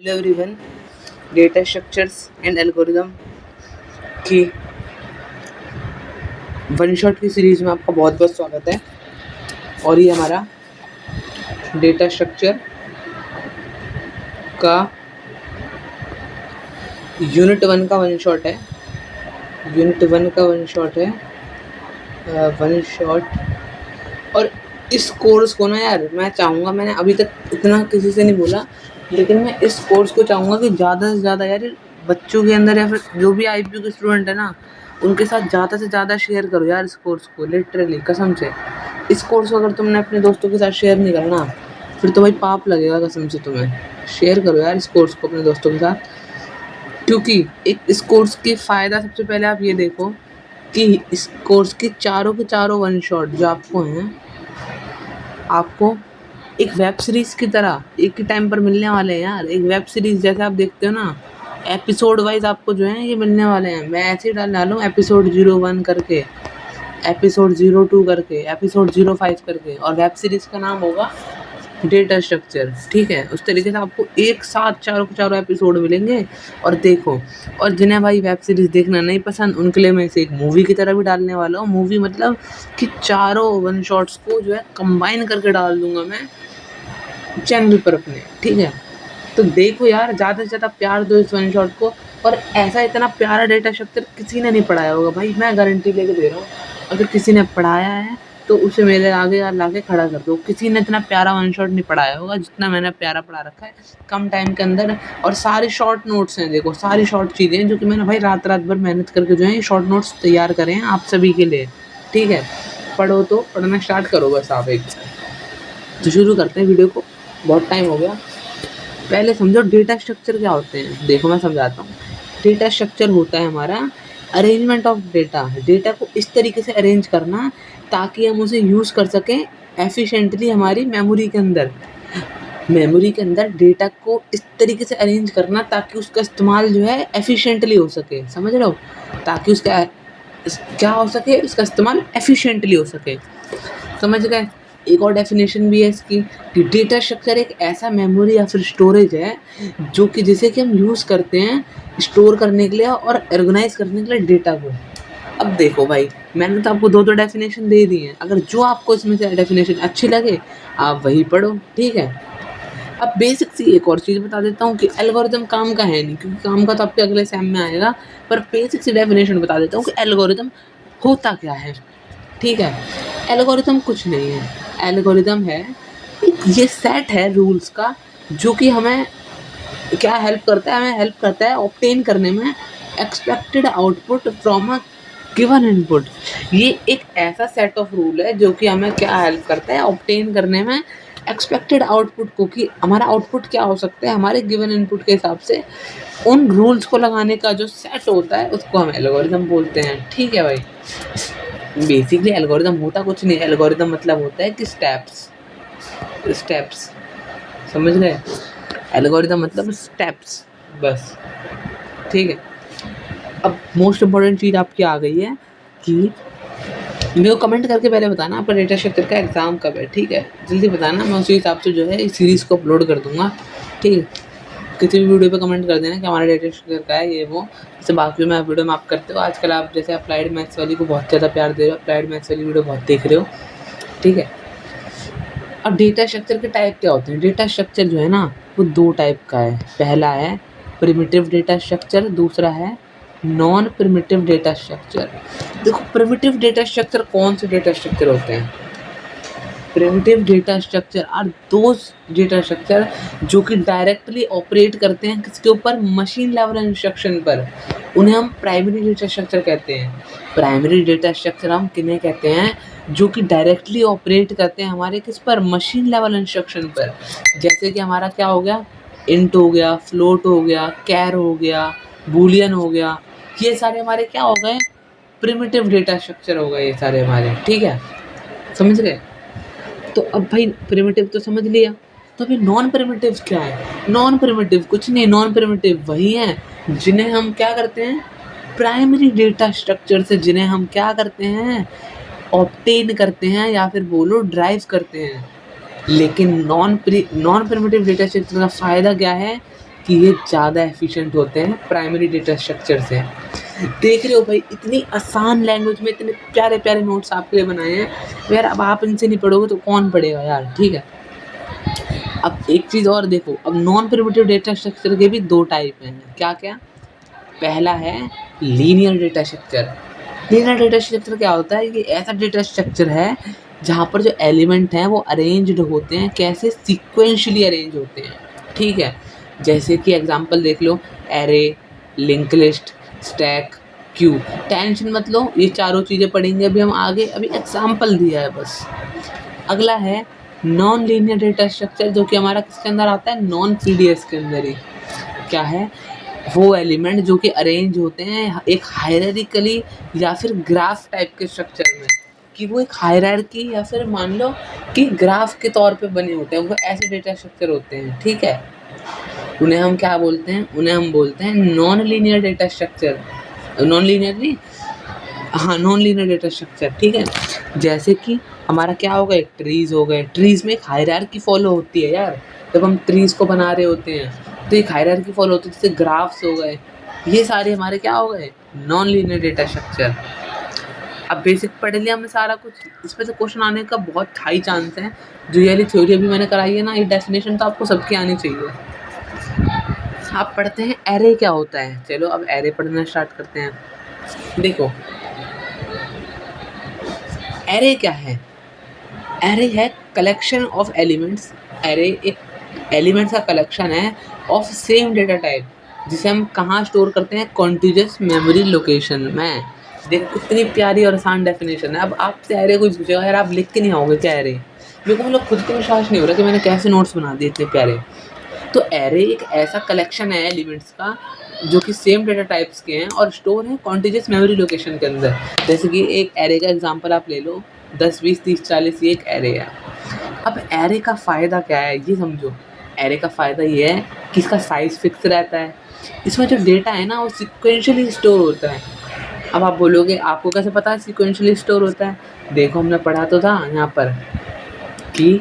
Hello everyone, data structures and algorithm की one shot की series में आपका बहुत बहुत स्वागत है। और ये हमारा डेटा स्ट्रक्चर का यूनिट वन का वन शॉट है। One shot. और इस कोर्स को ना यार मैं चाहूँगा, मैंने अभी तक इतना किसी से नहीं बोला, लेकिन मैं इस कोर्स को चाहूँगा कि ज़्यादा से ज़्यादा यार बच्चों के अंदर या फिर जो भी IPU के स्टूडेंट है ना, उनके साथ ज़्यादा से ज़्यादा शेयर करो यार इस कोर्स को। लिटरली कसम से इस कोर्स को अगर तुमने अपने दोस्तों के साथ शेयर नहीं करना फिर तो भाई पाप लगेगा कसम से तुम्हें। शेयर करो यार इस कोर्स को अपने दोस्तों के साथ, क्योंकि इस कोर्स की फ़ायदा सबसे पहले आप ये देखो कि इस कोर्स के चारों वन शॉट जो आपको हैं, आपको एक वेब सीरीज़ की तरह एक ही टाइम पर मिलने वाले हैं यार। एक वेब सीरीज़ जैसे आप देखते हो ना, एपिसोड वाइज आपको जो है ये मिलने वाले हैं। मैं ऐसे ही डालूँ एपिसोड 01 करके, एपिसोड 02 करके, एपिसोड 05 करके, और वेब सीरीज़ का नाम होगा डेटा स्ट्रक्चर। ठीक है, उस तरीके से आपको एक साथ चारों एपिसोड मिलेंगे। और देखो, और जिन्हें भाई वेब सीरीज़ देखना नहीं पसंद उनके लिए मैं इसे एक मूवी की तरह भी डालने वाला हूँ। मूवी मतलब कि चारों वन शॉट्स को जो है कंबाइन करके डाल दूंगा मैं चैनल पर अपने। ठीक है, तो देखो यार ज़्यादा से ज़्यादा प्यार दो इस वन शॉट को। और ऐसा इतना प्यारा डेटा स्ट्रक्चर किसी ने नहीं पढ़ाया होगा भाई, मैं गारंटी लेके दे रहा हूँ। अगर किसी ने पढ़ाया है तो उसे मेरे आगे यार लाके खड़ा कर दो। किसी ने इतना प्यारा वन शॉट नहीं पढ़ाया होगा जितना मैंने प्यारा पढ़ा रखा है कम टाइम के अंदर। और सारी शॉर्ट नोट्स हैं, देखो सारी शॉर्ट चीज़ें हैं जो कि मैंने भाई रात भर मेहनत करके जो है ये शॉर्ट नोट्स तैयार करे हैं आप सभी के लिए। ठीक है, पढ़ो तो पढ़ना स्टार्ट करो बस आप एक। तो शुरू करते हैं वीडियो को, बहुत टाइम हो गया। पहले समझो डेटा स्ट्रक्चर क्या होते हैं। देखो मैं समझाता हूँ। डेटा स्ट्रक्चर होता है हमारा अरेंजमेंट ऑफ डेटा। डेटा को इस तरीके से अरेंज करना ताकि हम उसे यूज़ कर सकें एफिशिएंटली हमारी मेमोरी के अंदर। मेमोरी के अंदर डेटा को इस तरीके से अरेंज करना ताकि उसका इस्तेमाल जो है एफिशिएंटली हो सके। समझ रहे हो, ताकि उसका क्या हो सके, उसका इस्तेमाल एफिशिएंटली हो सके। समझ गए। एक और डेफिनेशन भी है इसकी कि डेटा स्ट्रक्चर एक ऐसा मेमोरी या फिर स्टोरेज है जो कि जिसे कि हम यूज़ करते हैं स्टोर करने के लिए और ऑर्गेनाइज करने के लिए डेटा को। अब देखो भाई, मैंने तो आपको दो डेफिनेशन दे दी हैं। अगर जो आपको इसमें से डेफिनेशन अच्छी लगे आप वही पढ़ो। ठीक है, अब बेसिक सी एक और चीज़ बता देता हूँ कि एल्गोरिदम काम का है नहीं, क्योंकि काम का तो आपके अगले सेम में आएगा, पर बेसिक सी डेफिनेशन बता देता हूँ कि एल्गोरिदम होता क्या है। ठीक है, एल्गोरिदम कुछ नहीं है। एल्गोरिदम है ये सेट है रूल्स का जो कि हमें क्या हेल्प करता है, हमें हेल्प करता है ऑब्टेन करने में expected output from a given input. ये एक ऐसा सेट ऑफ रूल है जो कि हमें क्या हेल्प करता है ऑब्टेन करने में एक्सपेक्टेड आउटपुट को, कि हमारा आउटपुट क्या हो सकता है हमारे गिवन इनपुट के हिसाब से। उन रूल्स को लगाने का जो सेट होता है उसको हम एल्गोरिदम बोलते हैं। ठीक है भाई, बेसिकली एल्गोरिदम होता कुछ नहीं। एल्गोरिदम मतलब होता है कि स्टेप्स समझ गए। एल्गोरिदम मतलब स्टेप्स बस। ठीक है, अब मोस्ट इम्पॉर्टेंट चीज़ आपकी आ गई है कि मेरे को कमेंट करके पहले बताना आपका डेटा स्ट्रक्चर का एग्ज़ाम कब है। ठीक है, जल्दी बताना, मैं उसी हिसाब से जो है इस सीरीज़ को अपलोड कर दूँगा। ठीक है, किसी भी वीडियो पे कमेंट कर देना कि हमारा डेटा स्ट्रक्चर का है ये वो। जैसे बाकी मैं वीडियो में आप करते हो आजकल, आप जैसे अप्लाइड मैथ्स वाली को बहुत ज़्यादा प्यार दे रहे हो, अप्लाइड मैथ्स वाली वीडियो बहुत देख रहे हो। ठीक है, अब डेटा स्ट्रक्चर के टाइप क्या होते हैं। डेटा स्ट्रक्चर जो है ना वो दो टाइप का है। पहला है प्रिमिटिव डेटा स्ट्रक्चर, दूसरा है नॉन प्रिमिटिव डेटा स्ट्रक्चर। देखो प्रिमिटिव डेटा स्ट्रक्चर कौन से डेटा स्ट्रक्चर होते हैं। Primitive data structure are those data structure जो कि डायरेक्टली ऑपरेट करते हैं किसके ऊपर, मशीन लेवल इंस्ट्रक्शन पर। उन्हें हम प्राइमरी डेटा स्ट्रक्चर कहते हैं। प्राइमरी डेटा स्ट्रक्चर हम किन्हें कहते हैं, जो कि डायरेक्टली ऑपरेट करते हैं हमारे किस पर, मशीन लेवल इंस्ट्रक्शन पर। जैसे कि हमारा क्या हो गया, इंट हो गया, फ्लोट हो गया, कैर हो गया, बूलियन हो गया, ये सारे हमारे क्या हो गए, प्रिमिटिव डेटा स्ट्रक्चर हो गए ये सारे हमारे। ठीक है, समझ गए। तो अब भाई प्रिमिटिव तो समझ लिया, तो अभी नॉन प्रिमिटिव क्या है। नॉन प्रिमिटिव कुछ नहीं, नॉन प्रिमिटिव वही हैं जिन्हें हम क्या करते हैं, प्राइमरी डेटा स्ट्रक्चर से जिन्हें हम क्या करते हैं, ऑब्टेन करते हैं या फिर बोलो ड्राइव करते हैं। लेकिन नॉन प्रिमिटिव डेटा स्ट्रक्चर का फ़ायदा क्या है कि ये ज़्यादा एफिशिएंट होते हैं प्राइमरी डेटा स्ट्रक्चर से। देख रहे हो भाई, इतनी आसान लैंग्वेज में इतने प्यारे प्यारे नोट्स आपके लिए बनाए हैं यार। अब आप इनसे नहीं पढ़ोगे तो कौन पढ़ेगा यार, ठीक है। अब एक चीज़ और देखो, अब नॉन प्रिमिटिव डेटा स्ट्रक्चर के भी 2 टाइप हैं। क्या क्या? पहला है linear data structure. Linear data structure क्या होता है? ये ऐसा डेटा स्ट्रक्चर है जहाँ पर जो एलिमेंट हैं वो अरेंज्ड होते हैं, कैसे? सीक्वेंशियली अरेंज होते हैं, ठीक है। जैसे कि एग्जांपल देख लो, array, link list, stack, queue. Tension मत लो, ये चारों चीज़ें पढ़ेंगे अभी हम आगे, अभी एग्जांपल दिया है बस। अगला है नॉन लीनियर डेटा स्ट्रक्चर, जो कि हमारा किसके अंदर आता है? नॉन पीडीएफ के अंदर ही। क्या है? वो एलिमेंट जो कि अरेंज होते हैं एक हायरार्किकली या फिर ग्राफ टाइप के स्ट्रक्चर में, कि वो एक हायरार्की या फिर मान लो कि ग्राफ के तौर पे बने होते हैं, वो ऐसे डेटा स्ट्रक्चर होते हैं, ठीक है। उन्हें हम क्या बोलते हैं? उन्हें हम बोलते हैं non linear data structure. Non linear नहीं, हाँ, नॉन लीनियर डेटा स्ट्रक्चर, ठीक है। जैसे कि हमारा क्या हो गए? ट्रीज़ हो गए। ट्रीज़ में एक हायरार्की फॉलो होती है यार, जब हम ट्रीज़ को बना रहे होते हैं तो एक हायरार्की फॉलो होती है। जैसे ग्राफ्स हो गए, ये सारे हमारे क्या हो गए? Non linear data structure. अब बेसिक पढ़ लिया हमने सारा कुछ, इसमें से क्वेश्चन आने का बहुत हाई चांस है। जो ये वाली थ्योरी अभी मैंने कराई है ना, ये डेफिनेशन तो आपको सबकी आनी चाहिए। आप पढ़ते हैं एरे क्या होता है। चलो अब एरे पढ़ना स्टार्ट करते हैं। देखो एरे क्या है? एरे है कलेक्शन ऑफ एलिमेंट्स। एरे एक एलिमेंट्स का कलेक्शन है ऑफ सेम डेटा टाइप, जिसे हम कहाँ स्टोर करते हैं? कॉन्टिग्यूअस मेमोरी लोकेशन में। देखो कितनी प्यारी और आसान डेफिनेशन है। अब आपसे एरे कोई पूछेगा यार आप लिख के नहीं आओगे क्या एरे? मेरे को मतलब खुद को विश्वास नहीं हो रहा कि मैंने कैसे नोट्स बना दिए इतने प्यारे। तो एरे एक ऐसा कलेक्शन है एलिमेंट्स का जो कि सेम डेटा टाइप्स के हैं और स्टोर है कॉन्टिग्यूअस मेमोरी लोकेशन के अंदर। जैसे कि एक एरे का एग्जांपल आप ले लो, 10, 20, 30, 40, ये एक एरे है। अब एरे का फ़ायदा क्या है ये समझो। एरे का फ़ायदा ये है कि इसका साइज़ फिक्स रहता है, इसमें जो डेटा है ना वो सिक्वेंशियली स्टोर होता है। अब आप बोलोगे आपको कैसे पता है सिक्वेंशियली स्टोर होता है? देखो हमने पढ़ा तो था यहाँ पर कि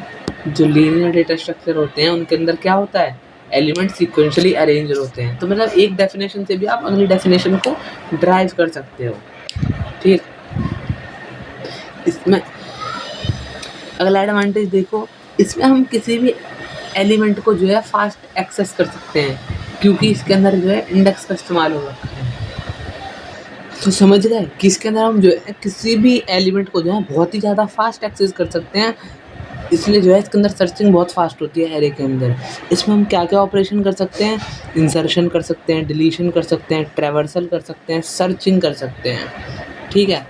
जो लीनियर डेटा स्ट्रक्चर होते हैं उनके अंदर क्या होता है? एलिमेंट सीक्वेंशियली अरेंज होते हैं। तो मतलब एक डेफिनेशन से भी आप अगली डेफिनेशन को ड्राइव कर सकते हो, ठीक। इसमें अगला एडवांटेज देखो, इसमें हम किसी भी एलिमेंट को जो है फास्ट एक्सेस कर सकते हैं, क्योंकि इसके अंदर जो है इंडेक्स का इस्तेमाल हो रखा है। तो समझ गए कि इसके अंदर हम जो है किसी भी एलिमेंट को जो है बहुत ही ज़्यादा फास्ट एक्सेस कर सकते हैं, इसलिए जो है इसके अंदर सर्चिंग बहुत फास्ट होती है एरे के अंदर। इसमें हम क्या क्या ऑपरेशन कर सकते हैं? इंसर्शन कर सकते हैं, डिलीशन कर सकते हैं, ट्रैवर्सल कर सकते हैं, सर्चिंग कर सकते हैं, ठीक है।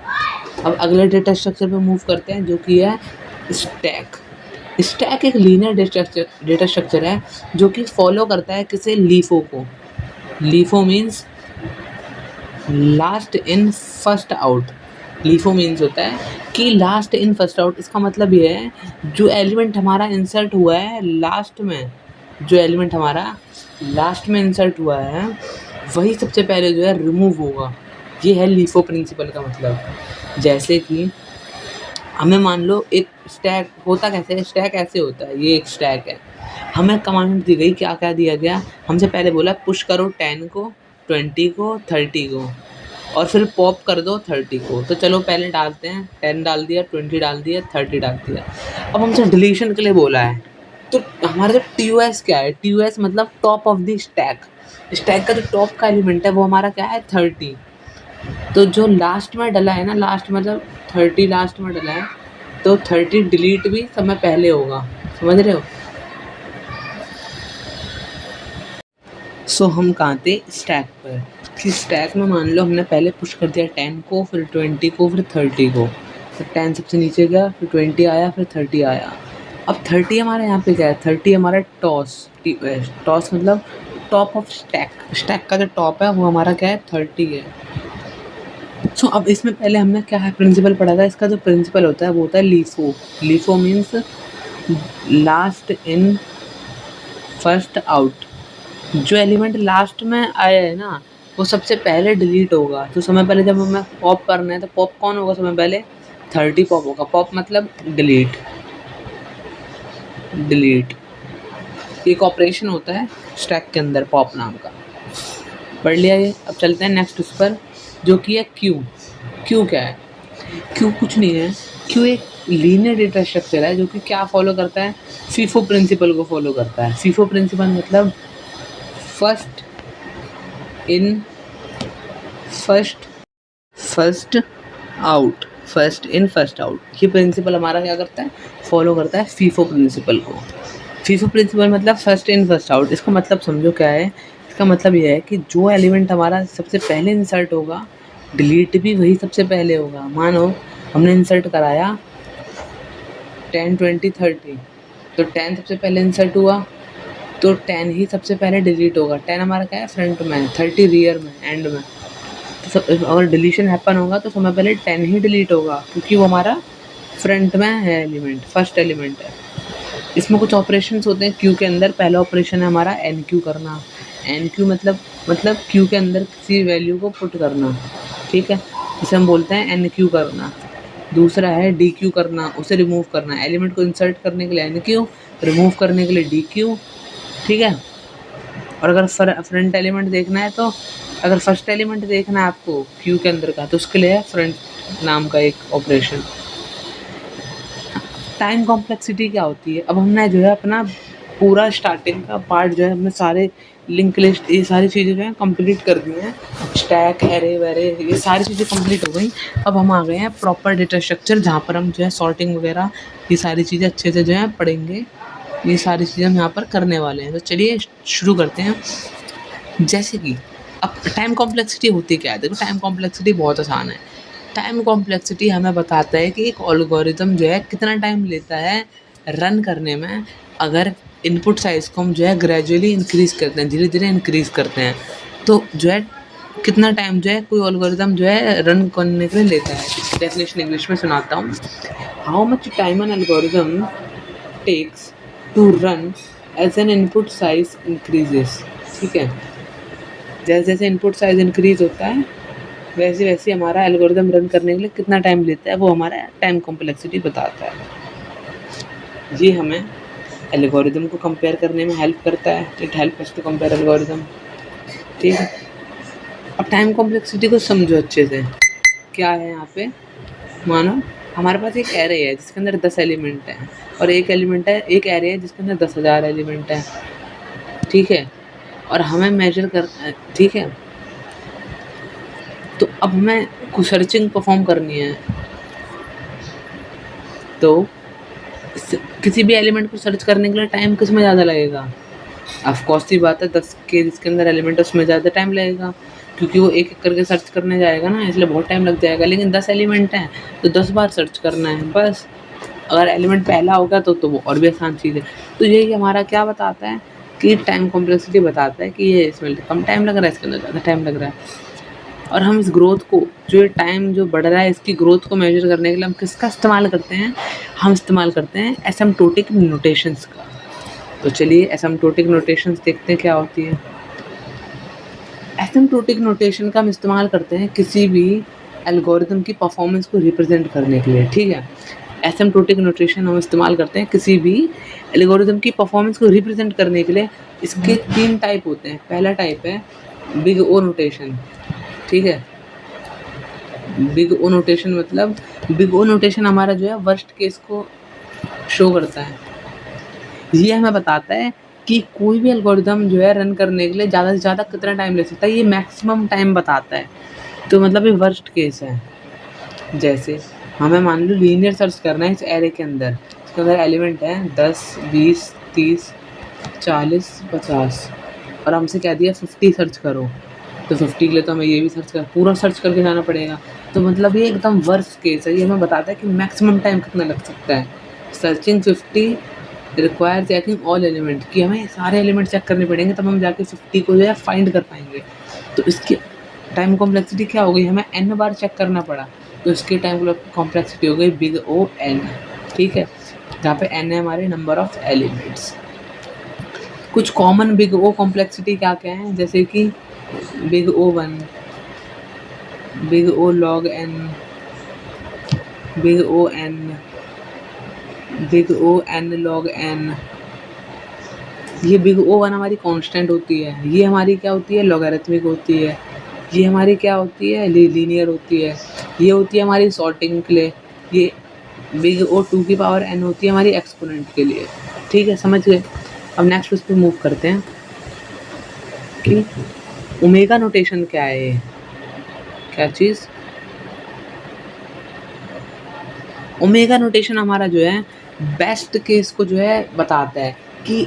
अब अगले डेटा स्ट्रक्चर पे मूव करते हैं जो कि है स्टैक। स्टैक एक लीनियर डेटा स्ट्रक्चर है जो कि फॉलो करता है किसे? लीफो को। LIFO means last in first out. LIFO means होता है कि लास्ट इन फर्स्ट आउट। इसका मतलब ये है जो एलिमेंट हमारा इंसर्ट हुआ है लास्ट में, जो एलिमेंट हमारा लास्ट में इंसर्ट हुआ है वही सबसे पहले जो है रिमूव होगा। ये है लीफो प्रिंसिपल का मतलब। जैसे कि हमें मान लो एक स्टैक होता कैसे है? स्टैक ऐसे होता है, ये एक स्टैक है। हमें कमांड दी गई, क्या क्या दिया गया? हमसे पहले बोला पुश करो 10 को, 20 को, 30 को और फिर पॉप कर दो 30 को। तो चलो पहले डालते हैं, 10 डाल दिया, 20 डाल दिया, 30 डाल दिया। अब हमसे डिलीशन के लिए बोला है, तो हमारा जो TOS क्या है? TOS मतलब top of the stack. Stack का जो टॉप का एलिमेंट है वो हमारा क्या है? 30। तो जो लास्ट में डला है ना, लास्ट मतलब 30 लास्ट में डला है, तो 30 डिलीट भी समय पहले होगा, समझ रहे हो। सो हम कहाँ थे? स्टैक पर। कि स्टैक में मान लो हमने पहले पुश कर दिया 10 को, फिर 20 को, फिर 30 को। फिर 10 सबसे नीचे गया, फिर 20 आया, फिर 30 आया। अब 30 हमारे यहाँ पे क्या है? 30 हमारा टॉस मतलब टॉप ऑफ स्टैक। स्टैक का जो टॉप है वो हमारा क्या है? 30 है। सो अब इसमें पहले हमने क्या है प्रिंसिपल पढ़ा था। इसका जो प्रिंसिपल होता है वो होता है LIFO. LIFO means last in first out. जो एलिमेंट लास्ट में आया है ना वो सबसे पहले डिलीट होगा। तो समय पहले जब हमें पॉप करना है तो पॉप कौन होगा? समय पहले 30 पॉप होगा। पॉप मतलब डिलीट। एक ऑपरेशन होता है स्टैक के अंदर पॉप नाम का, पढ़ लिया ये। अब चलते हैं नेक्स्ट उस पर, जो कि है क्यू। क्यू क्या है? क्यू कुछ नहीं है, क्यू एक लीनियर डेटा स्ट्रक्चर है जो कि क्या फॉलो करता है, फीफो प्रिंसिपल को फॉलो करता है। फीफो प्रिंसिपल मतलब first in first out, first in first out. ये प्रिंसिपल हमारा क्या करता है, फॉलो करता है फीफो प्रिंसिपल को। फीफो प्रिंसिपल मतलब फर्स्ट इन फर्स्ट आउट। इसका मतलब समझो क्या है, इसका मतलब ये है कि जो एलिमेंट हमारा सबसे पहले इंसर्ट होगा, डिलीट भी वही सबसे पहले होगा। मानो हमने इंसर्ट कराया 10 20 30, तो 10 सबसे पहले इंसर्ट हुआ, तो 10 ही सबसे पहले डिलीट होगा। 10 हमारा क्या है, फ्रंट में, 30 रियर में, एंड में। तो अगर डिलीशन हैपन होगा तो समय पहले 10 ही डिलीट होगा, क्योंकि वो हमारा फ्रंट में है एलिमेंट, फर्स्ट एलिमेंट है। इसमें कुछ ऑपरेशंस होते हैं क्यू के अंदर। पहला ऑपरेशन है हमारा एन क्यू करना। एन क्यू मतलब क्यू के अंदर किसी वैल्यू को पुट करना, ठीक है, इसे हम बोलते हैं एन क्यू करना। दूसरा है डी क्यू करना, उसे रिमूव करना। एलिमेंट को इंसर्ट करने के लिए एन क्यू, रिमूव करने के लिए डी क्यू, ठीक है। और अगर फ्रंट एलिमेंट देखना है, तो अगर फर्स्ट एलिमेंट देखना है आपको क्यू के अंदर का, तो उसके लिए है फ्रंट नाम का एक ऑपरेशन। टाइम कॉम्प्लेक्सिटी क्या होती है? अब हमने जो है अपना पूरा स्टार्टिंग का पार्ट जो है, हमने सारे लिंक लिस्ट, ये सारी चीज़ें जो है कंप्लीट कर दी हैं। स्टैक, एरे वैरे, ये सारी चीज़ें कंप्लीट हो गई। अब हम आ गए हैं प्रॉपर डेटा स्ट्रक्चर, जहाँ पर हम जो है सॉर्टिंग वगैरह ये सारी चीज़ें अच्छे से जो है पढ़ेंगे। ये सारी चीज़ें हम यहाँ पर करने वाले हैं। तो चलिए शुरू करते हैं। जैसे कि अब टाइम कॉम्प्लेक्सिटी होती क्या है? देखो, टाइम कॉम्प्लेक्सिटी बहुत आसान है। टाइम कॉम्प्लेक्सिटी हमें बताता है कि एक एल्गोरिथम जो है कितना टाइम लेता है रन करने में, अगर इनपुट साइज़ को हम जो है ग्रेजुअली इंक्रीज़ करते हैं, धीरे-धीरे इंक्रीज़ करते हैं, तो जो है कितना टाइम जो है कोई एल्गोरिथम जो है रन करने के लिए लेता है। डेफिनेशन इंग्लिश में सुनाता हूँ। How much time an algorithm takes to run as an input size increases, ठीक है। जैसे जैसे इनपुट साइज़ इंक्रीज़ होता है, वैसे वैसे हमारा एल्गोरिथम रन करने के लिए कितना टाइम लेता है, वो हमारा टाइम कॉम्प्लेक्सिटी बताता है। ये हमें एल्गोरिथम को कंपेयर करने में हेल्प करता है। It help us to compare algorithm, ठीक है। अब टाइम कॉम्प्लेक्सिटी को समझो अच्छे से। क्या है यहाँ पे, मानो हमारे पास एक एरे है जिसके अंदर 10 एलिमेंट हैं, और एक एरे है जिसके अंदर 10,000 एलिमेंट हैं, ठीक है। और हमें मेजर कर, ठीक है, तो अब हमें कुछ सर्चिंग परफॉर्म करनी है। तो किसी भी एलिमेंट को सर्च करने के लिए टाइम किस में ज़्यादा लगेगा? ऑफ कोर्स सी बात है, 10 के जिसके अंदर एलिमेंट है उसमें ज़्यादा टाइम लगेगा, क्योंकि वो एक एक करके सर्च करने जाएगा ना, इसलिए बहुत टाइम लग जाएगा। लेकिन 10 एलिमेंट हैं तो 10 बार सर्च करना है बस। अगर एलिमेंट पहला होगा तो वो और भी आसान चीज़ है। तो यही हमारा क्या बताता है कि टाइम कॉम्प्लेक्सिटी बताता है कि ये इसमें कम टाइम लग रहा है, इसके अंदर ज़्यादा टाइम लग रहा है। और हम इस ग्रोथ को, जो टाइम जो बढ़ रहा है, इसकी ग्रोथ को मेजर करने के लिए हम किसका इस्तेमाल करते हैं? हम इस्तेमाल करते हैं एसिम्प्टोटिक नोटेशंस का। तो चलिए एसिम्प्टोटिक नोटेशंस देखते हैं क्या होती है। एसिम्प्टोटिक नोटेशन का हम इस्तेमाल करते हैं किसी भी एल्गोरिथम की परफॉर्मेंस को रिप्रेजेंट करने के लिए, ठीक है। एसिम्प्टोटिक नोटेशन हम इस्तेमाल करते हैं किसी भी एल्गोरिथम की परफॉर्मेंस को रिप्रेजेंट करने के लिए। इसके 3 टाइप होते हैं। पहला टाइप है बिग ओ नोटेशन, ठीक है। बिग ओ नोटेशन मतलब, बिग ओ नोटेशन हमारा जो है वर्स्ट केस को शो करता है। ये हमें बताता है कि कोई भी एल्गोरिथम जो है रन करने के लिए ज़्यादा से ज़्यादा कितना टाइम ले सकता है, ये मैक्सिमम टाइम बताता है। तो मतलब ये वर्स्ट केस है। जैसे हमें मान लो लीनियर सर्च करना है इस एरे के अंदर, इसके अंदर एलिमेंट है 10 20 30 40 50, और हमसे क्या दिया 50 सर्च करो। तो 50 के लिए तो हमें ये भी पूरा सर्च करके जाना पड़ेगा। तो मतलब ये एकदम वर्स्ट केस है। ये हमें बताता है कि मैक्सिमम टाइम कितना लग सकता है। Searching 50 require checking all element, कि हमें सारे एलिमेंट चेक करने पड़ेंगे तब हम जाके 50 को जो है फाइंड कर पाएंगे। तो इसकी टाइम कॉम्प्लेक्सिटी क्या हो गई, हमें n बार चेक करना पड़ा, तो इसकी टाइम कॉम्प्लेक्सिटी हो गई बिग ओ एन, ठीक है, जहाँ पे n है हमारे नंबर ऑफ एलिमेंट्स। कुछ कॉमन बिग ओ कॉम्प्लेक्सिटी क्या क्या है, जैसे कि big O 1, big O log n, big O n, big O n log n, ये बिग ओ वन हमारी कांस्टेंट होती है, ये हमारी क्या होती है, लॉगरिथमिक होती है, ये हमारी क्या होती है, लीनियर होती है, ये होती है हमारी सॉर्टिंग के लिए, ये बिग ओ 2 की पावर n होती है हमारी एक्सपोनेंट के लिए। ठीक है, समझ गए। अब नेक्स्ट उस पे मूव करते हैं कि ओमेगा नोटेशन क्या है, ये क्या चीज़। ओमेगा नोटेशन हमारा जो है बेस्ट केस को जो है बताता है कि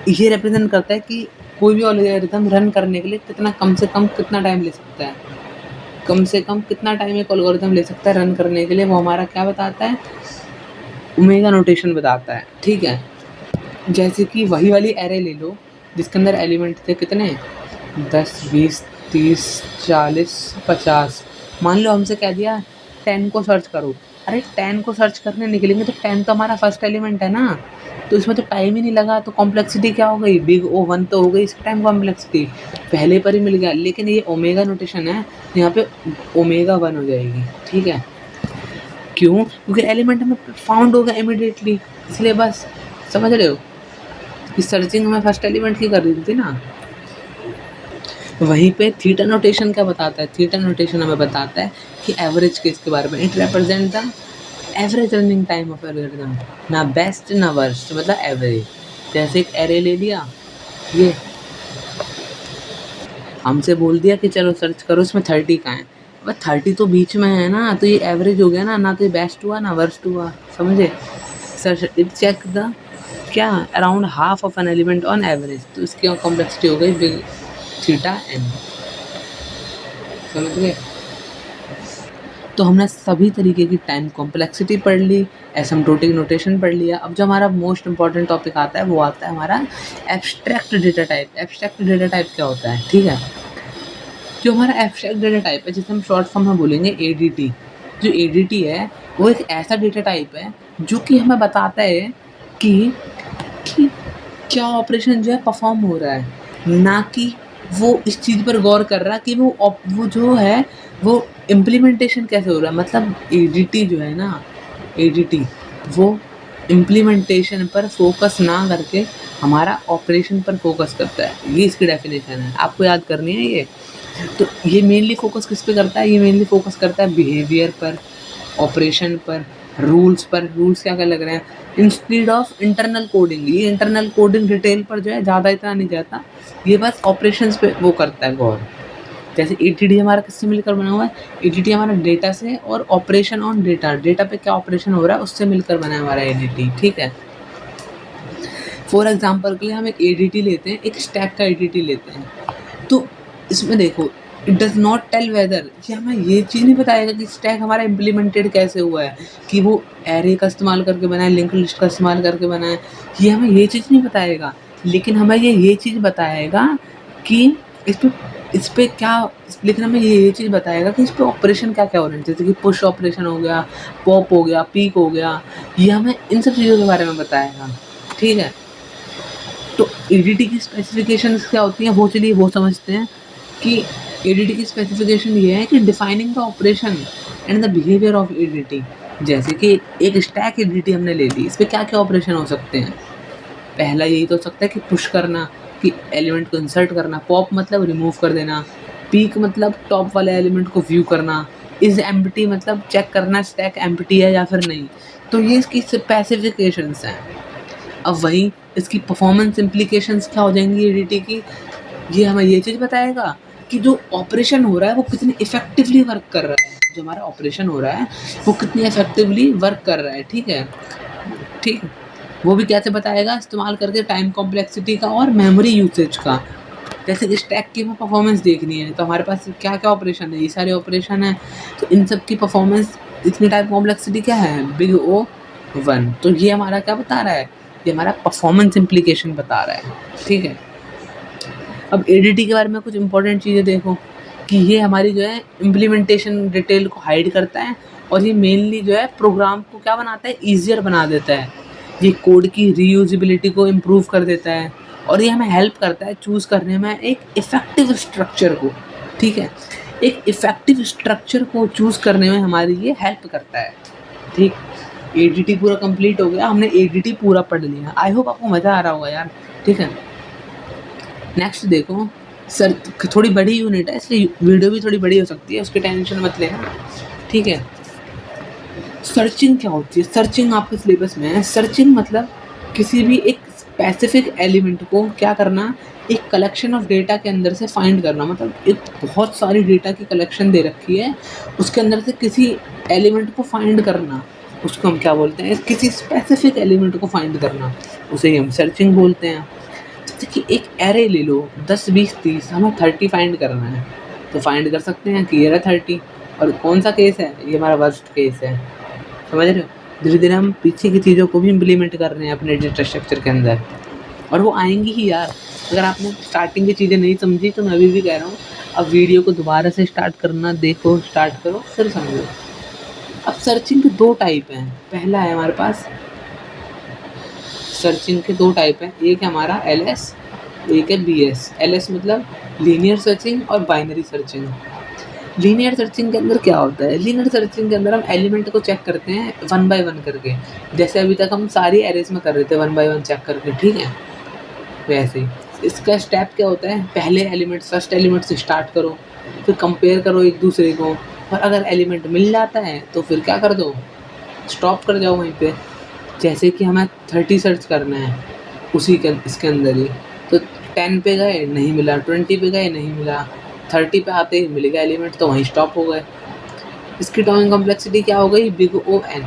ये रिप्रेजेंट करता है कि कोई भी एल्गोरिथम रन करने के लिए कितना कम से कम कितना टाइम ले सकता है, कम से कम कितना टाइम एक एल्गोरिथम ले सकता है रन करने के लिए, वो हमारा क्या बताता है, ओमेगा नोटेशन बताता है। ठीक है, जैसे कि वही वाली एरे ले लो जिसके अंदर एलिमेंट थे कितने, 10 20 30 40 50। मान लो हमसे कह दिया 10 को सर्च करो, अरे 10 को सर्च करने निकलेंगे तो 10 तो हमारा फर्स्ट एलिमेंट है ना, तो इसमें तो टाइम ही नहीं लगा, तो कॉम्प्लेक्सिटी क्या हो गई, बिग ओ वन तो हो गई इसका टाइम कॉम्प्लेक्सिटी, पहले पर ही मिल गया। लेकिन ये ओमेगा नोटेशन है, यहाँ पे ओमेगा 1 हो जाएगी। ठीक है, क्यों, क्योंकि एलिमेंट हमें फाउंड होगा इमीडिएटली, इसलिए बस समझ रहे हो कि सर्चिंग हमें फर्स्ट एलिमेंट की कर रही थी ना। वहीं पे थीटा नोटेशन क्या बताता है, थीटा नोटेशन हमें बताता है कि एवरेज केस के बारे में, it represent the average running time of algorithm, ना बेस्ट ना वर्स्ट, मतलब एवरेज। जैसे एक एरे ले लिया, ये हमसे बोल दिया कि चलो सर्च करो, इसमें 30 का है, अब 30 तो बीच में है ना, तो ये एवरेज हो गया ना तो ये बेस्ट हुआ ना वर्स्ट हुआ, समझे। सर्च इट चेक द क्या, around half of an element on average, तो इसकी कॉम्प्लेक्सिटी हो गई बिग थीटा एन, समझ गए। तो हमने सभी तरीके की टाइम कॉम्प्लेक्सिटी पढ़ ली, एसिम्प्टोटिक नोटेशन पढ़ लिया। अब जो हमारा मोस्ट इंपॉर्टेंट टॉपिक आता है वो आता है हमारा abstract data type. Abstract data type क्या होता है, ठीक है, जो हमारा एब्स्ट्रैक्ट डेटा टाइप है जिसे हम शॉर्ट फॉर्म में बोलेंगे एडीटी। जो एडीटी है वो एक ऐसा डेटा टाइप है जो कि हमें बताता है कि क्या ऑपरेशन जो है परफॉर्म हो रहा है, ना कि वो इस चीज़ पर गौर कर रहा कि वो जो है वो इम्प्लीमेंटेशन कैसे हो रहा है। मतलब एडीटी जो है ना, एडीटी वो इम्प्लीमेंटेशन पर फोकस ना करके हमारा ऑपरेशन पर फोकस करता है, ये इसकी डेफिनेशन है, आपको याद करनी है ये। तो ये मेनली फोकस किस पे करता है, ये मेनली फोकस करता है बिहेवियर पर, ऑपरेशन पर, रूल्स पर। रूल्स क्या क्या लग रहे हैं, इंस्टीड ऑफ इंटरनल कोडिंग, ये इंटरनल कोडिंग डिटेल पर जो है ज़्यादा इतना नहीं जाता, ये बस ऑपरेशंस पे वो करता है गौर। जैसे एटीडी हमारा किससे मिलकर बना हुआ है, एटीडी हमारा डेटा से और ऑपरेशन ऑन डेटा, डेटा पे क्या ऑपरेशन हो रहा है उससे मिलकर बना है हमारा एडीटी। ठीक है, फॉर एग्जांपल के लिए हम एक एडीटी लेते हैं, एक स्टैक का एडीटी लेते हैं, तो इसमें देखो it does not tell whether, ये हमें ये चीज़ नहीं बताएगा कि स्टैक हमारा इम्प्लीमेंटेड कैसे हुआ है, कि वो एरे का इस्तेमाल करके बना है, लिंक लिस्ट का इस्तेमाल करके बना है, ये हमें ये चीज़ नहीं बताएगा। लेकिन हमें ये चीज़ बताएगा कि इस पे क्या, लेकिन हमें ये चीज़ बताएगा कि इस पे ऑपरेशन क्या क्या हो रहे हैं, जैसे कि पुश ऑपरेशन हो गया, पॉप हो गया, पीक हो गया, ये हमें इन सब चीज़ों के बारे में बताएगा। ठीक है, तो एडीटी की स्पेसिफिकेशंस क्या होती हैं वो चलिए वो समझते हैं कि एडीटी की स्पेसिफिकेशन ये है कि defining the operation and the behaviour of ADT. जैसे कि एक स्टैक एडीटी हमने ले ली, इस पर क्या क्या ऑपरेशन हो सकते हैं, पहला यही तो हो सकता है कि पुश करना, कि एलिमेंट को इंसर्ट करना, पॉप मतलब रिमूव कर देना, पीक मतलब टॉप वाले एलिमेंट को व्यू करना, इज एम्प्टी मतलब चेक करना स्टैक एम्प्टी है या फिर नहीं। तो ये इसकी स्पेसिफिकेशंस हैं। अब वहीं इसकी परफॉर्मेंस इम्प्लीकेशंस क्या हो जाएंगी एडीटी की, ये हमें ये चीज़ बताएगा कि जो ऑपरेशन हो रहा है वो कितनी इफेक्टिवली वर्क कर रहा है, जो हमारा ऑपरेशन हो रहा है वो कितनी इफेक्टिवली वर्क कर रहा है। ठीक है, ठीक, वो भी कैसे बताएगा, इस्तेमाल करके टाइम कॉम्प्लेक्सिटी का और मेमोरी यूसेज का। जैसे कि स्टैक की हमें परफॉर्मेंस देखनी है तो हमारे पास क्या क्या ऑपरेशन है, ये सारे ऑपरेशन है, तो इन सब की परफॉर्मेंस इतनी टाइम कॉम्प्लेक्सिटी क्या है, बिग ओ 1। तो ये हमारा क्या बता रहा है, ये हमारा परफॉर्मेंस इम्प्लीकेशन बता रहा है। ठीक है, अब एडीटी के बारे में कुछ इंपॉर्टेंट चीज़ें देखो कि ये हमारी जो है इम्प्लीमेंटेशन डिटेल को हाइड करता है, और ये मेनली जो है प्रोग्राम को क्या बनाता है, ईजियर बना देता है, ये कोड की रीयूजिबिलिटी को इम्प्रूव कर देता है, और ये हमें हेल्प करता है चूज़ करने में एक इफ़ेक्टिव स्ट्रक्चर को। ठीक है, एक इफ़ेक्टिव स्ट्रक्चर को चूज़ करने में हमारी ये हेल्प करता है। ठीक, एडीटी पूरा कंप्लीट हो गया, हमने एडीटी पूरा पढ़ लिया। आई होप आपको मज़ा आ रहा होगा यार, ठीक है। नेक्स्ट देखो सर, थोड़ी बड़ी यूनिट है इसलिए वीडियो भी थोड़ी बड़ी हो सकती है, उसकी टेंशन मत लेना, ठीक है। सर्चिंग क्या होती है? सर्चिंग आपके सिलेबस में है। सर्चिंग मतलब किसी भी एक स्पेसिफिक एलिमेंट को क्या करना, एक कलेक्शन ऑफ डेटा के अंदर से फाइंड करना। मतलब एक बहुत सारी डेटा की कलेक्शन दे रखी है, उसके अंदर से किसी एलिमेंट को फाइंड करना, उसको हम क्या बोलते हैं? किसी स्पेसिफिक एलिमेंट को फाइंड करना, उसे ही हम सर्चिंग बोलते हैं। जैसे कि एक एरे ले लो 10 20 30, हमें 30 फाइंड करना है, तो फाइंड कर सकते हैं कि ये रहा 30। और कौन सा केस है? ये हमारा वर्स्ट केस है, समझ रहे हो? धीरे धीरे हम पीछे की चीज़ों को भी इम्प्लीमेंट कर रहे हैं अपने डेटा स्ट्रक्चर के अंदर, और वो आएंगी ही यार। अगर आपने स्टार्टिंग की चीज़ें नहीं समझी तो मैं अभी भी कह रहा हूँ, अब वीडियो को दोबारा से स्टार्ट करना, देखो, स्टार्ट करो, फिर समझो। अब सर्चिंग के 2 टाइप हैं। पहला है हमारे पास, सर्चिंग के 2 टाइप हैं, एक है हमारा LS, एक है BS। LS मतलब लीनियर सर्चिंग और बाइनरी सर्चिंग। लीनियर सर्चिंग के अंदर क्या होता है? लीनियर सर्चिंग के अंदर हम एलिमेंट को चेक करते हैं 1 बाय 1 करके, जैसे अभी तक हम सारी एरेज में कर रहे थे 1 बाय 1 चेक करके, ठीक है। वैसे ही इसका स्टेप क्या होता है? पहले एलिमेंट, फर्स्ट एलिमेंट से स्टार्ट करो, फिर कंपेयर करो एक दूसरे को, और अगर एलिमेंट मिल जाता है तो फिर क्या कर दो, स्टॉप कर जाओ वहीं पे। जैसे कि हमें 30 सर्च करना है उसी के इसके अंदर ही, तो 10 पे गए नहीं मिला, 20 पे गए नहीं मिला, 30 पे आते ही मिल गया एलिमेंट, तो वहीं स्टॉप हो गए। इसकी टाइम कॉम्प्लेक्सिटी क्या हो गई? Big O N।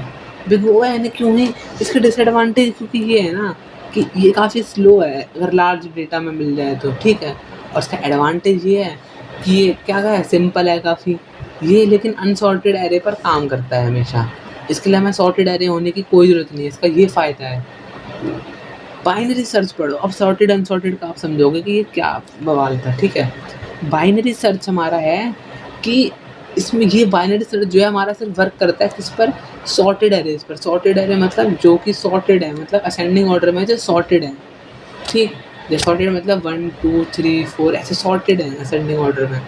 Big O N क्यों है? इसके डिसएडवांटेज क्योंकि ये है ना कि ये काफ़ी स्लो है अगर लार्ज डेटा में मिल जाए तो, ठीक है। और इसका एडवांटेज ये है कि ये क्या है, सिंपल है काफ़ी ये, लेकिन अनसॉर्टेड एरे पर काम करता है हमेशा। इसके लिए हमें सॉर्टेड एरे होने की कोई ज़रूरत नहीं है, इसका ये फ़ायदा है। बाइनरी सर्च पढ़ो, अब सॉर्टेड अनसॉर्टेड का आप समझोगे कि ये क्या बवाल था, ठीक है। बाइनरी सर्च हमारा है कि इसमें ये बाइनरी सर्च जो है हमारा सिर्फ वर्क करता है किस पर? सॉर्टेड एरेज पर। सॉर्टेड एरे मतलब जो कि सॉर्टेड है, मतलब असेंडिंग ऑर्डर में जो सॉर्टेड है, ठीक। जो सॉर्टेड मतलब 1 2 3 4 ऐसे सॉर्टेड है असेंडिंग ऑर्डर में।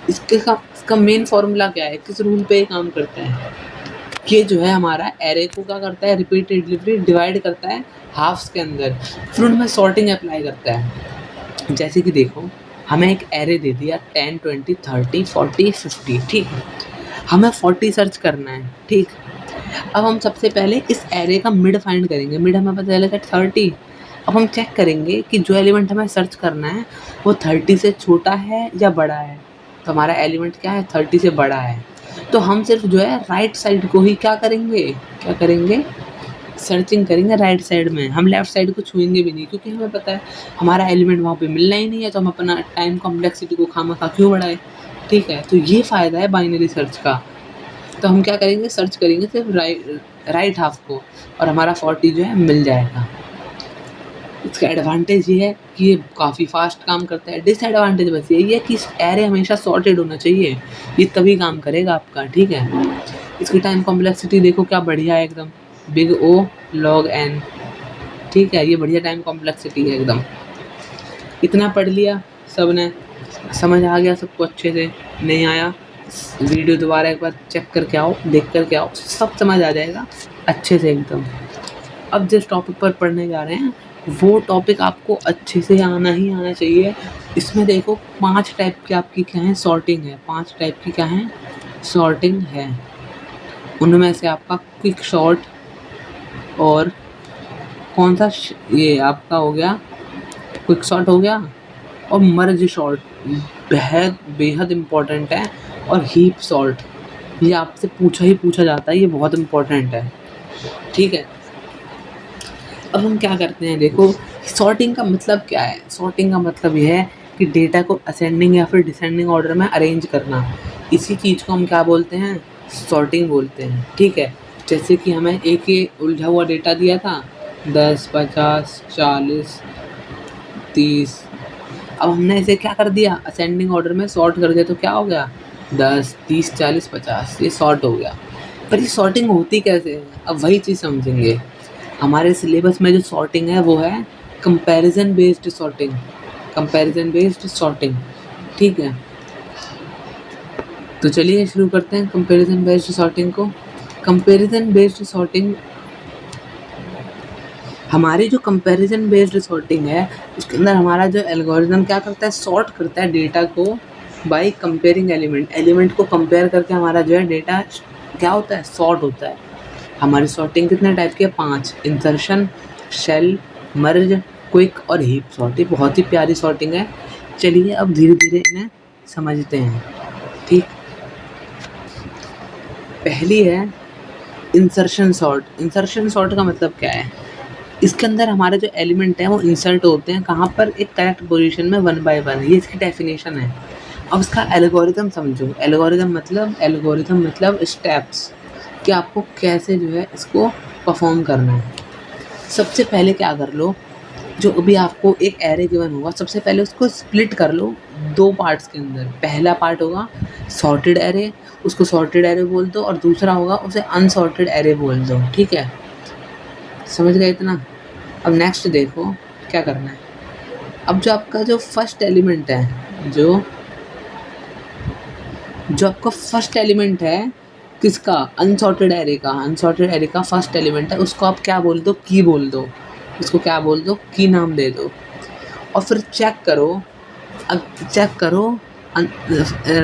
इसका मेन फॉर्मूला क्या है? किस रूल पे काम करता है? ये जो है हमारा एरे को क्या करता है? रिपीटेडली डिवाइड करता है हाफ्स के अंदर, फिर उनमें सॉर्टिंग अप्लाई करता है। जैसे कि देखो, हमें एक एरे दे दिया 10 20 30 40 50, ठीक है। हमें 40 सर्च करना है, ठीक। अब हम सबसे पहले इस एरे का मिड फाइंड करेंगे। मिड हमें पता चला 30। अब हम चेक करेंगे कि जो एलिमेंट हमें सर्च करना है वो 30 से छोटा है या बड़ा है। तो हमारा एलिमेंट क्या है? 30 से बड़ा है। तो हम सिर्फ जो है राइट साइड को ही क्या करेंगे? सर्चिंग करेंगे राइट साइड में। हम लेफ्ट साइड को छुएंगे भी नहीं, क्योंकि हमें पता है हमारा एलिमेंट वहाँ पे मिलना ही नहीं है, तो हम अपना टाइम कॉम्प्लेक्सिटी को खामखा क्यों बढ़ाएं, ठीक है। तो ये फ़ायदा है बाइनरी सर्च का। तो हम क्या करेंगे? सर्च करेंगे सिर्फ राइट हाफ को, और हमारा 40 जो है मिल जाएगा। इसका एडवांटेज ये है कि ये काफ़ी फास्ट काम करता है। डिसएडवांटेज बस यही है कि एरे हमेशा सॉर्टेड होना चाहिए, ये तभी काम करेगा आपका, ठीक है। इसकी टाइम कॉम्प्लेक्सिटी देखो क्या बढ़िया है एकदम, बिग O log n, ठीक है। ये बढ़िया टाइम कॉम्प्लेक्सिटी है एकदम। इतना पढ़ लिया सब ने, समझ आ गया सबको अच्छे से? नहीं आया वीडियो दोबारा एक बार चेक करके आओ, देख करके आओ, सब समझ आ जाएगा अच्छे से एकदम। अब जिस टॉपिक पर पढ़ने जा रहे हैं वो टॉपिक आपको अच्छे से आना ही आना चाहिए। इसमें देखो 5 टाइप की आपकी क्या है? सॉर्टिंग है। 5 टाइप की क्या है? सॉर्टिंग है। उनमें से आपका क्विक सॉर्ट, और कौन सा ये आपका हो गया, क्विक सॉर्ट हो गया, और मर्ज सॉर्ट बेहद इम्पोर्टेंट है, और हीप सॉर्ट, ये आपसे पूछा जाता है, ये बहुत इम्पोर्टेंट है, ठीक है। अब हम क्या करते हैं, देखो सॉर्टिंग का मतलब क्या है? सॉर्टिंग का मतलब यह है कि डेटा को असेंडिंग या फिर डिसेंडिंग ऑर्डर में अरेंज करना। इसी चीज़ को हम क्या बोलते हैं? सॉर्टिंग बोलते हैं, ठीक है। जैसे कि हमें एक ही उलझा हुआ डेटा दिया था 10 50 40 30, अब हमने इसे क्या कर दिया? असेंडिंग ऑर्डर में सॉर्ट कर दिया, तो क्या हो गया? 10 30 40 50, ये सॉर्ट हो गया। पर ये सॉर्टिंग होती कैसे है? अब वही चीज़ समझेंगे। हमारे सिलेबस में जो सॉर्टिंग है वो है comparison based sorting. Comparison based sorting, ठीक है। तो चलिए शुरू करते हैं कंपैरिजन बेस्ड सॉर्टिंग को। कंपैरिजन बेस्ड सॉर्टिंग हमारी जो कंपैरिजन बेस्ड सॉर्टिंग है उसके अंदर हमारा जो एल्गोरिथम क्या करता है, सॉर्ट करता है डेटा को बाय कंपेयरिंग एलिमेंट को कंपेयर करके हमारा जो है डेटा क्या होता है, सॉर्ट होता है। हमारी सॉर्टिंग कितने टाइप की है, 5, इंसर्शन, शेल, मर्ज, क्विक और हीप सॉर्टिंग। बहुत ही प्यारी सॉर्टिंग है। चलिए अब धीरे धीरे इन्हें समझते हैं। ठीक, पहली है इंसर्शन सॉर्ट। इंसर्शन सॉर्ट का मतलब क्या है, इसके अंदर हमारे जो एलिमेंट हैं वो इंसर्ट होते हैं कहाँ पर, एक करेक्ट पोजीशन में 1 by 1। ये इसकी डेफिनेशन है। अब इसका एल्गोरिथम समझो। एल्गोरिथम मतलब स्टेप्स कि आपको कैसे जो है इसको परफॉर्म करना है। सबसे पहले क्या कर लो, जो अभी आपको एक एरे गिवन होगा, सबसे पहले उसको स्प्लिट कर लो 2 पार्ट्स के अंदर। पहला पार्ट होगा सॉर्टेड एरे, उसको सॉर्टेड एरे बोल दो, और दूसरा होगा उसे अनसॉर्टेड एरे बोल दो। ठीक है, समझ गए इतना। अब नेक्स्ट देखो क्या करना है। अब जो आपका जो फर्स्ट एलिमेंट है, जो आपका फर्स्ट एलिमेंट है किसका, अनसॉर्टेड एरे का फर्स्ट एलिमेंट है, उसको आप क्या बोल दो, की बोल दो। उसको क्या बोल दो, की नाम दे दो। और फिर चेक करो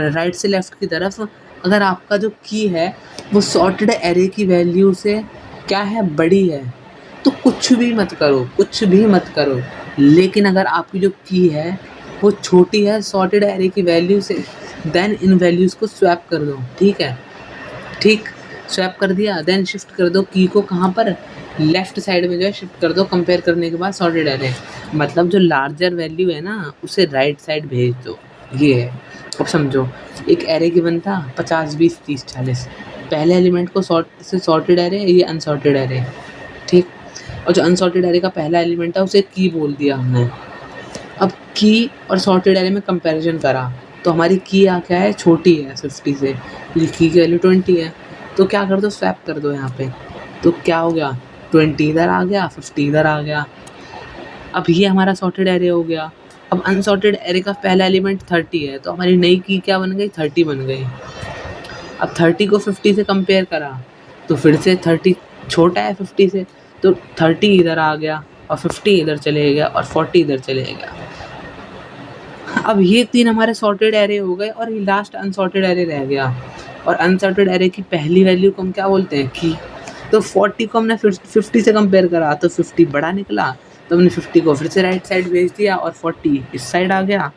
राइट से लेफ्ट की तरफ, अगर आपका जो की है वो सॉर्टेड एरे की वैल्यू से क्या है, बड़ी है, तो कुछ भी मत करो। लेकिन अगर आपकी जो की है वो छोटी है सॉर्टेड एरे की वैल्यू से, देन इन वैल्यूज़ को स्वैप कर दो। ठीक, स्वैप कर दिया, देन शिफ्ट कर दो की को कहाँ पर, लेफ्ट साइड में जो है शिफ्ट कर दो। कंपेयर करने के बाद सॉर्टेड एरे, मतलब जो लार्जर वैल्यू है ना उसे राइट साइड भेज दो। ये है। अब समझो एक एरे गिवन था 50, 20, 30, 40। पहले एलिमेंट को सॉर्टेड एरे, ये अनसॉर्टेड एरे। ठीक, और जो अनसॉर्टेड एरे का पहला एलिमेंट है उसे की बोल दिया हमने। अब की और सॉर्टेड एरे में कंपैरिजन करा तो हमारी की क्या है, छोटी है 50 से, की की वैल्यू 20 है। तो क्या कर दो, स्वैप कर दो यहाँ पे। तो क्या हो गया, 20 इधर आ गया, 50 इधर आ गया। अब ये हमारा सॉर्टेड एरे हो गया। अब अनसॉर्टेड एरे का पहला एलिमेंट 30 है, तो हमारी नई की क्या बन गई, 30 बन गई। अब 30 को 50 से कंपेयर करा तो फिर से 30 छोटा है 50 से, तो 30 इधर आ गया और 50 इधर चले गया और 40 इधर चले गया। अब ये 3 हमारे सॉर्टेड एरे हो गए और ये लास्ट अनसॉर्टेड एरे रह गया। और अनसॉर्टेड एरे की पहली वैल्यू को हम क्या बोलते हैं, की। तो 40 को हमने 50 से कंपेयर करा तो 50 बड़ा निकला, तो हमने 50 को फिर से राइट साइड भेज दिया और 40 इस साइड आ गया।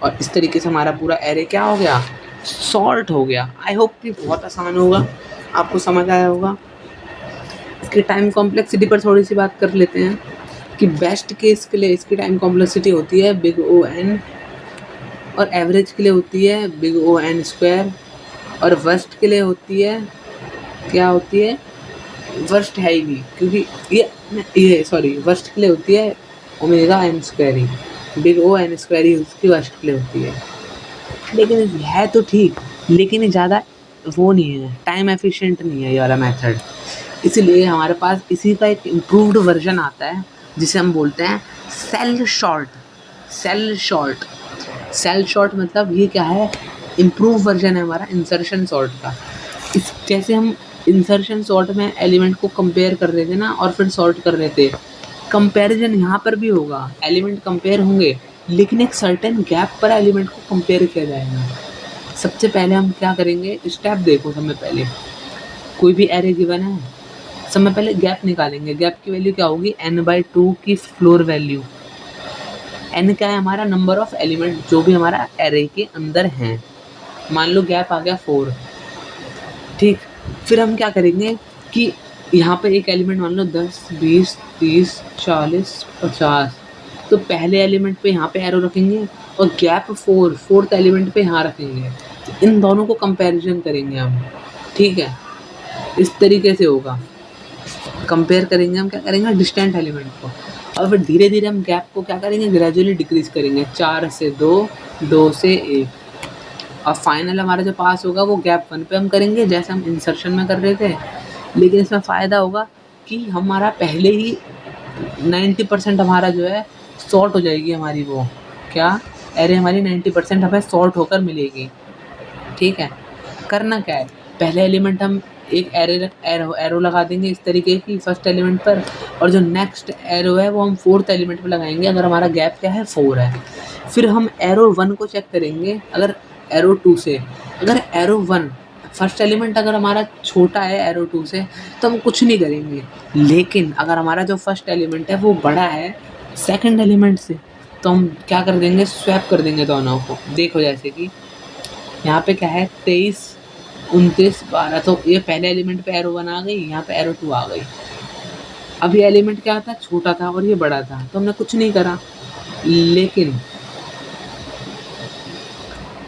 और इस तरीके से हमारा पूरा एरे क्या हो गया, सॉर्ट हो गया। आई होप कि बहुत आसान होगा, आपको समझ आया होगा। इसकी टाइम कॉम्प्लेक्सिटी पर थोड़ी सी बात कर लेते हैं कि बेस्ट केस के लिए इसकी टाइम कॉम्प्लेक्सिटी होती है बिग O(n), और एवरेज के लिए होती है बिग O(n²), और वर्स्ट के लिए होती है, क्या होती है, वर्स्ट है ही नहीं, क्योंकि वर्स्ट के लिए होती है Ω(n²) ही, बिग O(n²) ही उसकी वर्स्ट के लिए होती है। लेकिन है तो ठीक, लेकिन ये ज़्यादा वो नहीं है, टाइम एफिशिएंट नहीं है ये वाला मेथड। इसीलिए हमारे पास इसी का एक इम्प्रूव्ड वर्जन आता है जिसे हम बोलते हैं सेल शॉर्ट मतलब ये क्या है, इम्प्रूव वर्जन है हमारा इंसर्शन सॉर्ट का। इस जैसे हम इंसर्शन सॉर्ट में एलिमेंट को कंपेयर कर रहे थे ना और फिर सॉर्ट कर रहे थे, कंपैरिजन यहाँ पर भी होगा, एलिमेंट कंपेयर होंगे लेकिन एक सर्टेन गैप पर एलिमेंट को कंपेयर किया जाएगा। सबसे पहले हम क्या करेंगे, स्टेप देखो। सबसे पहले कोई भी एरे गिवन है, सबसे पहले गैप निकालेंगे। गैप की वैल्यू क्या होगी, n/2 की फ्लोर वैल्यू। n क्या है, हमारा नंबर ऑफ एलिमेंट जो भी हमारा एरे के अंदर हैं। मान लो गैप आ गया 4। ठीक, फिर हम क्या करेंगे कि यहाँ पे एक एलिमेंट मान लो 10, 20, 30, 40, 50, तो पहले एलिमेंट पे यहाँ पे एरो रखेंगे और गैप 4th एलिमेंट पे यहाँ रखेंगे। तो इन दोनों को कंपैरिजन करेंगे हम। ठीक है, इस तरीके से होगा, कंपेयर करेंगे हम, क्या करेंगे, डिस्टेंट एलिमेंट को। और फिर धीरे धीरे हम गैप को क्या करेंगे, ग्रेजुअली डिक्रीज करेंगे, 4 से 2, 2 से 1, और फाइनल हमारा जो पास होगा वो गैप 1 पे हम करेंगे जैसे हम इंसर्शन में कर रहे थे। लेकिन इसमें फ़ायदा होगा कि हमारा पहले ही 90% हमारा जो है सॉर्ट हो जाएगी, हमारी वो क्या एरे हमारी 90% हमें सॉर्ट होकर मिलेगी। ठीक है, करना क्या है, पहले एलिमेंट हम एक एरो लगा देंगे इस तरीके की फर्स्ट एलिमेंट पर, और जो नेक्स्ट एरो है वो हम फोर्थ एलिमेंट पर लगाएंगे अगर हमारा गैप क्या है 4 है। फिर हम एरो 1 को चेक करेंगे अगर एरो 2 से, अगर एरो 1 फर्स्ट एलिमेंट अगर हमारा छोटा है एरो 2 से तो हम कुछ नहीं करेंगे, लेकिन अगर हमारा जो फर्स्ट एलिमेंट है वो बड़ा है सेकंड एलिमेंट से तो हम क्या कर देंगे, स्वैप कर देंगे दोनों को। देखो जैसे कि यहाँ पे क्या है 23, 29, 12, तो ये पहले एलिमेंट पे एरो 1 आ गई, यहाँ पे एरो 2 आ गई। अब ये एलिमेंट क्या था, छोटा था और ये बड़ा था तो हमने कुछ नहीं करा, लेकिन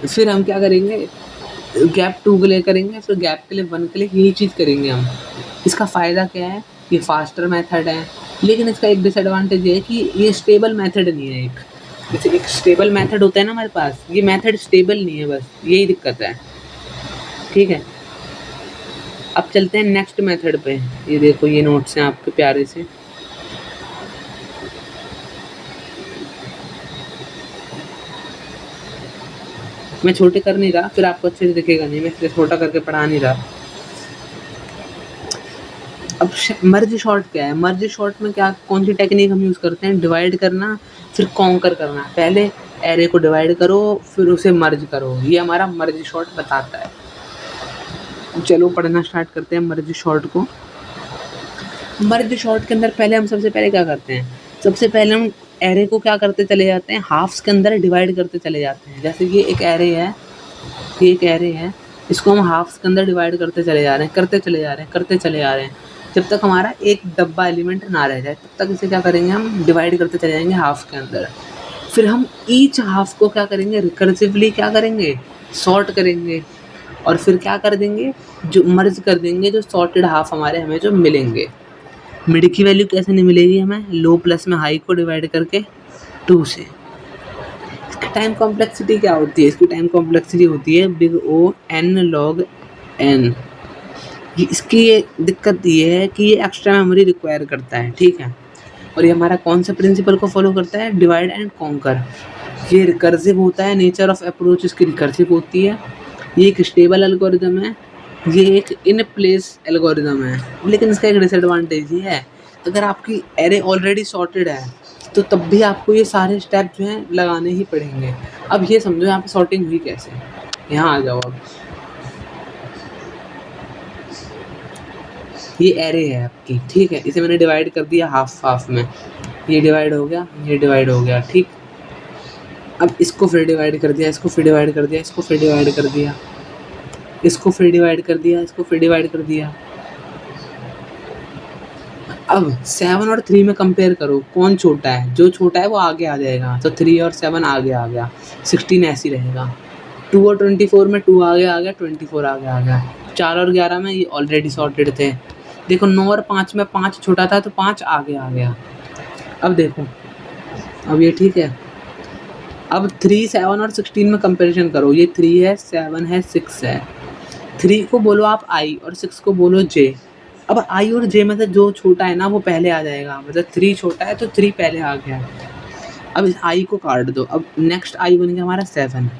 फिर हम क्या करेंगे, गैप 2 के लिए करेंगे, फिर गैप के लिए 1 के लिए यही चीज़ करेंगे हम। इसका फ़ायदा क्या है, ये फास्टर मेथड है, लेकिन इसका एक डिसएडवांटेज ये है कि ये स्टेबल मेथड नहीं है। एक जैसे एक स्टेबल मेथड होता है ना हमारे पास, ये मेथड स्टेबल नहीं है, बस यही दिक्कत है। ठीक है, अब चलते हैं नेक्स्ट मेथड पे। ये देखो ये नोट्स हैं आपके प्यारे से। मैं छोटे कर नहीं रहा, फिर आपको अच्छे से दिखेगा नहीं, मैं इसलिए छोटा करके पढ़ा नहीं रहा। अब मर्ज शॉर्ट क्या है, मर्ज शॉर्ट में क्या कौन सी टेक्निक हम यूज़ करते हैं, डिवाइड करना फिर कॉन्कर करना। पहले एरे को डिवाइड करो फिर उसे मर्ज करो, ये हमारा मर्ज शॉर्ट बताता है। चलो पढ़ना स्टार्ट करते हैं मर्ज शॉर्ट को। मर्ज शॉर्ट के अंदर पहले हम सबसे पहले क्या करते हैं, सबसे पहले हम एरे को क्या करते चले जाते हैं, हाफ्स के अंदर डिवाइड करते चले जाते हैं। जैसे कि एक एरे है, ये एक एरे है, इसको हम हाफ्स के अंदर डिवाइड करते चले जा रहे हैं, करते चले जा रहे हैं, करते चले जा रहे हैं, जब तक हमारा एक डब्बा एलिमेंट ना रह जाए तब तक इसे क्या करेंगे, हम डिवाइड करते चले जाएंगे हाफ के अंदर। फिर हम ईच हाफ को क्या करेंगे, रिकर्सिवली क्या करेंगे, सॉर्ट करेंगे, और फिर क्या कर देंगे, जो मर्ज कर देंगे जो सॉर्टेड हाफ हमारे हमें जो मिलेंगे। मिड की वैल्यू कैसे नहीं मिलेगी हमें, लो प्लस में हाई को डिवाइड करके 2 से। इसकी टाइम कॉम्प्लेक्सिटी क्या होती है, इसकी टाइम कॉम्प्लेक्सिटी होती है big O n log n। इसकी ये दिक्कत ये है कि ये एक्स्ट्रा मेमोरी रिक्वायर करता है, ठीक है, और ये हमारा कौन सा प्रिंसिपल को फॉलो करता है, डिवाइड एंड कॉन्कर। ये रिकर्सिव होता है, नेचर ऑफ अप्रोच इसकी रिकर्सिव होती है, ये एक स्टेबल एल्गोरिदम है, ये एक इन प्लेस एल्गोरिदम है। लेकिन इसका एक डिसएडवांटेज ये है, अगर आपकी एरे ऑलरेडी सॉर्टेड है तो तब भी आपको ये सारे स्टेप जो हैं लगाने ही पड़ेंगे। अब ये समझो यहाँ पे सॉर्टिंग हुई कैसे, यहाँ आ जाओ। अब ये एरे है आपकी, ठीक है, इसे मैंने डिवाइड कर दिया हाफ हाफ में, ये डिवाइड हो गया, ये डिवाइड हो गया, ठीक। अब इसको फिर डिवाइड कर दिया, इसको फिर डिवाइड कर दिया, इसको फिर डिवाइड कर दिया, इसको फिर डिवाइड कर दिया, इसको फिर डिवाइड कर दिया। अब 7 और 3 में कंपेयर करो कौन छोटा है, जो छोटा है वो आगे आ जाएगा, तो 3 और 7 आगे आ गया, 16 ऐसे ही रहेगा। 2 और 24 में 2 आगे आ गया, 24 आगे आ गया। 4 और 11 में ये ऑलरेडी सॉर्टेड थे। देखो 9 और 5 में 5 छोटा था तो 5 आगे आ गया। अब देखो, अब ये ठीक है। अब 3, 7 और 16 में कंपैरिजन करो, ये 3 है, 7 है, 6 है। 3 को बोलो आप I और 6 को बोलो J। अब I और J में से जो छोटा है ना वो पहले आ जाएगा, मतलब 3 छोटा है तो 3 पहले आ गया। अब इस I को काट दो, अब नेक्स्ट I बन गया हमारा 7।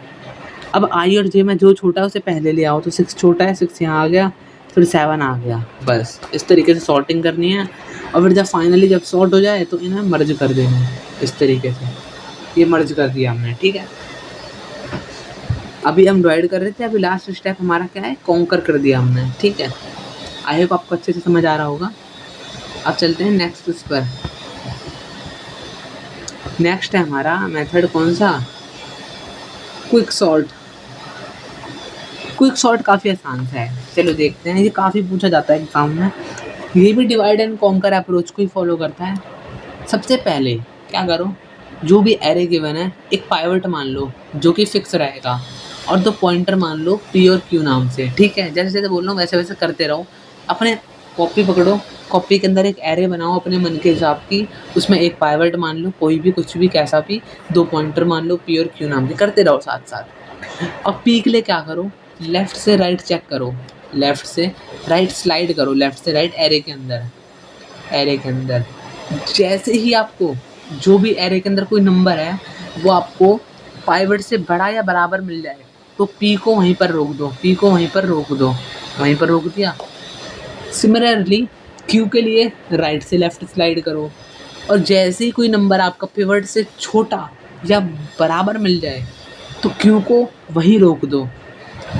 अब I और J में जो छोटा है उसे पहले ले आओ, तो 6 छोटा है, 6 यहाँ आ गया, फिर 7 आ गया। बस इस तरीके से सॉर्टिंग करनी है, और फिर जब फाइनली जब सॉर्ट हो जाए तो इन्हें मर्ज कर देना है इस तरीके से। ये मर्ज कर दिया हमने, ठीक है। अभी हम डिवाइड कर रहे थे, अभी लास्ट स्टेप हमारा क्या है, कॉन्कर कर दिया हमने, ठीक है। आई होप आपको अच्छे से समझ आ रहा होगा। अब चलते हैं नेक्स्ट उस पर। नेक्स्ट है हमारा मेथड कौन सा, क्विक सॉर्ट। क्विक सॉर्ट काफ़ी आसान सा है, चलो देखते हैं। ये काफ़ी पूछा जाता है एग्जाम में, ये भी डिवाइड एंड कॉन्कर अप्रोच को ही फॉलो करता है। सबसे पहले क्या करो, जो भी एरे गिवन है एक पाइवट मान लो जो कि फिक्स रहेगा, और 2 पॉइंटर मान लो P और Q नाम से, ठीक है। जैसे जैसे बोल रहा हूँ वैसे वैसे करते रहो। अपने कॉपी पकड़ो, कॉपी के अंदर एक एरे बनाओ अपने मन के हिसाब की, उसमें एक पाइवट मान लो, कोई भी कुछ भी कैसा भी, 2 पॉइंटर मान लो P और Q नाम के, करते रहो साथ साथ। अब P के लिए क्या करो, लेफ़्ट से राइट चेक करो, लेफ़्ट से राइट स्लाइड करो, लेफ़्ट से राइट एरे के अंदर, एरे के अंदर। जैसे ही आपको जो भी एरे के अंदर कोई नंबर है वो आपको पाइवट से बड़ा या बराबर मिल जाए तो P को वहीं पर रोक दो, P को वहीं पर रोक दो। वहीं पर रोक दिया। सिमिलरली क्यू के लिए राइट से लेफ्ट स्लाइड करो, और जैसे ही कोई नंबर आपका पिवट से छोटा या बराबर मिल जाए तो क्यू को वहीं रोक दो,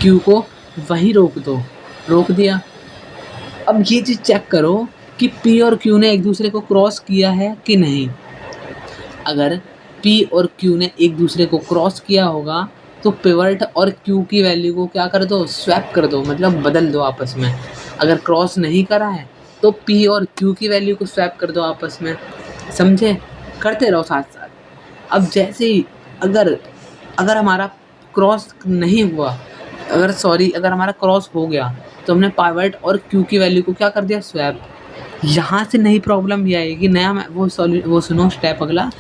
क्यू को वहीं रोक दो। रोक दिया। अब ये चीज़ चेक करो कि पी और क्यू ने एक दूसरे को क्रॉस किया है कि नहीं। अगर पी और क्यू ने एक दूसरे को क्रॉस किया होगा तो पिवट और क्यू की वैल्यू को क्या कर दो, स्वैप कर दो, मतलब बदल दो आपस में। अगर क्रॉस नहीं करा है तो पी और क्यू की वैल्यू को स्वैप कर दो आपस में। समझे? करते रहो साथ साथ। अब जैसे ही अगर अगर हमारा क्रॉस नहीं हुआ, अगर हमारा क्रॉस हो गया तो हमने पिवट और क्यू की वैल्यू को क्या कर दिया, स्वैप। यहाँ से नई प्रॉब्लम ये आएगी, नया वो सुनो स्टेप अगला,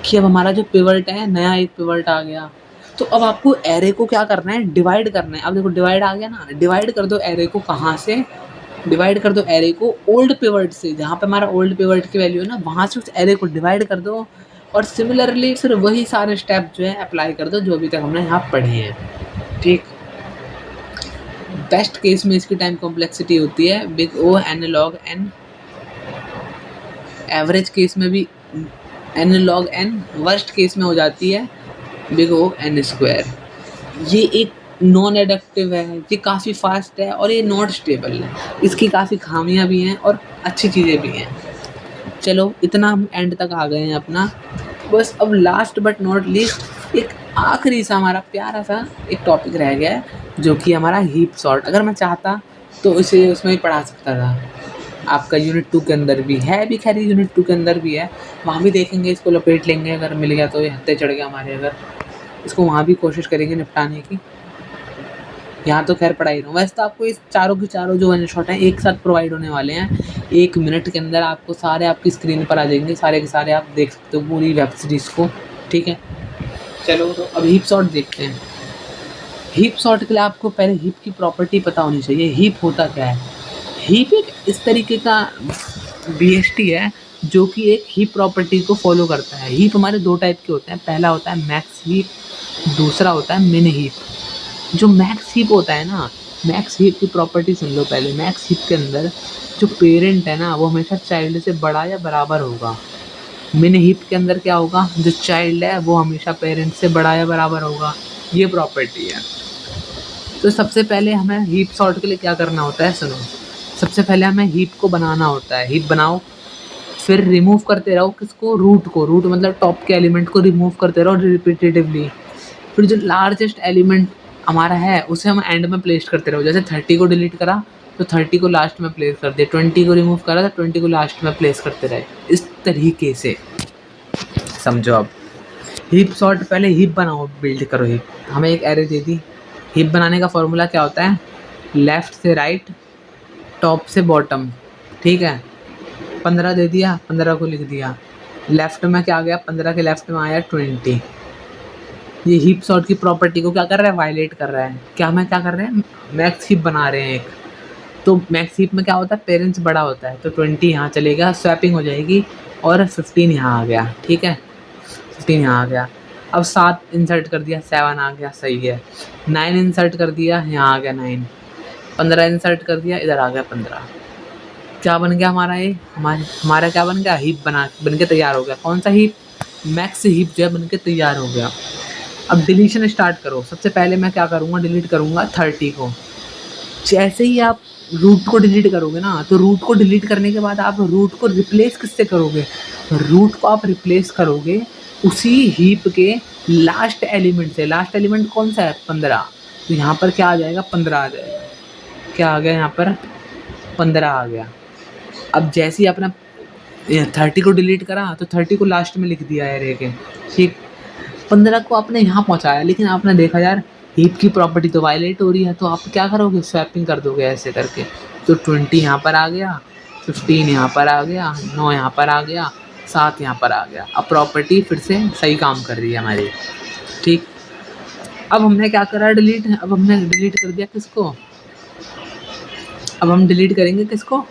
कि अब हमारा जो पिवट है, नया एक पिवट आ गया, तो अब आपको एरे को क्या करना है, डिवाइड करना है। अब देखो डिवाइड आ गया ना, डिवाइड कर दो एरे को। कहाँ से डिवाइड कर दो? एरे को ओल्ड पिवट से, जहाँ पे हमारा ओल्ड पिवट की वैल्यू है ना, वहाँ से उस एरे को डिवाइड कर दो। और सिमिलरली फिर वही सारे स्टेप जो है अप्लाई कर दो जो अभी तक हमने यहाँ पढ़े हैं। ठीक। बेस्ट केस में इसकी टाइम कॉम्प्लेक्सिटी होती है big O n log n। Average case में भी n log n। Worst case में हो जाती है बिग O n स्क्वायर। ये एक नॉन एडक्टिव है, ये काफ़ी फास्ट है और ये नॉट स्टेबल है। इसकी काफ़ी खामियां भी हैं और अच्छी चीज़ें भी हैं। चलो इतना हम एंड तक आ गए हैं अपना। बस अब लास्ट बट नॉट लीस्ट एक आखिरी सा हमारा प्यारा सा एक टॉपिक रह गया है, जो कि हमारा हीप सॉर्ट। अगर मैं चाहता तो इसे उसमें भी पढ़ा सकता था। आपका यूनिट 2 के अंदर भी है, भी खैर यूनिट 2 के अंदर भी है, वहाँ भी देखेंगे, इसको लपेट लेंगे। अगर मिल गया तो ये हत्ते चढ़ गया हमारे, अगर इसको वहाँ भी कोशिश करेंगे निपटाने की। यहाँ तो खैर पढ़ा ही रहा हूँ। वैसे तो आपको इस चारों के चारों जो वन शॉट हैं एक साथ प्रोवाइड होने वाले हैं। 1 मिनट के अंदर आपको सारे आपकी स्क्रीन पर आ जाएंगे, सारे के सारे आप देख सकते हो पूरी वेब सीरीज़ को। ठीक है, चलो तो अब हीप सॉर्ट देखते हैं। हीप सॉर्ट के लिए आपको पहले हीप की प्रॉपर्टी पता होनी चाहिए। हीप होता क्या है? हीप एक इस तरीके का BST है जो कि एक हीप प्रॉपर्टी को फॉलो करता है। हीप हमारे 2 टाइप के होते हैं। पहला होता है मैक्स हीप, दूसरा होता है मिनी हीप। जो मैक्स हीप होता है ना, मैक्स हीप की प्रॉपर्टी सुन लो पहले। मैक्स हीप के अंदर जो पेरेंट है ना, वो हमेशा चाइल्ड से बड़ा या बराबर होगा। मिनी हीप के अंदर क्या होगा, जो चाइल्ड है वो हमेशा पेरेंट से बड़ा या बराबर होगा। ये प्रॉपर्टी है। तो सबसे पहले हमें हीप सॉर्ट के लिए क्या करना होता है, सुनो। सबसे पहले हमें हीप को बनाना होता है। हीप बनाओ, फिर रिमूव करते रहो किसको, रूट को। रूट मतलब टॉप के एलिमेंट को रिमूव करते रहो रिपीटेटिवली। फिर जो लार्जेस्ट एलिमेंट हमारा है उसे हम एंड में प्लेस करते रहो। जैसे 30 को डिलीट करा तो 30 को लास्ट में प्लेस कर दिया, 20 को रिमूव करा तो 20 को लास्ट में प्लेस करते रहे। इस तरीके से समझो। अब हीप सॉर्ट, पहले हीप बनाओ, बिल्ड करो हीप। हमें एक एरे दे दी। हीप बनाने का फॉर्मूला क्या होता है, लेफ़्ट से राइट, टॉप से बॉटम। ठीक है, 15 दे दिया, 15 को लिख दिया। लेफ़्ट में क्या आ गया, 15 के लेफ़्ट में आया 20। ये हीप सॉर्ट की प्रॉपर्टी को क्या कर रहा है, वायलेट कर रहा है। क्या हमें क्या कर रहे हैं, मैक्स हीप बना रहे हैं एक। तो मैक्स हीप में क्या होता है, पेरेंट्स बड़ा होता है, तो 20 यहाँ चलेगा, स्वैपिंग हो जाएगी और 15 यहाँ आ गया। ठीक है, 15 यहाँ आ गया। अब 7 इंसर्ट कर दिया, 7 आ गया, सही है। 9 इंसर्ट कर दिया, यहाँ आ गया 9। 15 इंसर्ट कर दिया, इधर आ गया 15। क्या बन गया हमारा, ये हमारा क्या बन गया, हीप बन के तैयार हो गया। कौन सा हीप, मैक्स हीप जो है बन के तैयार हो गया। अब डिलीशन स्टार्ट करो। सबसे पहले मैं क्या करूँगा, डिलीट करूँगा 30 को। जैसे ही आप रूट को डिलीट करोगे ना, तो रूट को डिलीट करने के बाद आप रूट को रिप्लेस किससे करोगे, रूट को आप रिप्लेस करोगे उसी हीप के लास्ट एलिमेंट से। लास्ट एलिमेंट कौन सा है, 15। तो यहाँ पर क्या आ जाएगा, 15 आ जाएगा। क्या आ गया यहाँ पर, 15 आ गया। अब जैसे ही अपना 30 को डिलीट करा तो 30 को लास्ट में लिख दिया एरे के। ठीक, 15 को आपने यहाँ पहुँचाया, लेकिन आपने देखा यार हीप की प्रॉपर्टी तो वायलेट हो रही है, तो आप क्या करोगे, स्वैपिंग कर दोगे ऐसे करके। तो 20 यहाँ पर आ गया, 15 यहाँ पर आ गया, 9 यहाँ पर आ गया, 7 यहाँ पर आ गया। अब प्रॉपर्टी फिर से सही काम कर रही है हमारी। ठीक, अब हमने क्या करा, डिलीट। अब हमने डिलीट कर दिया किसको, अब हम डिलीट करेंगे किसको,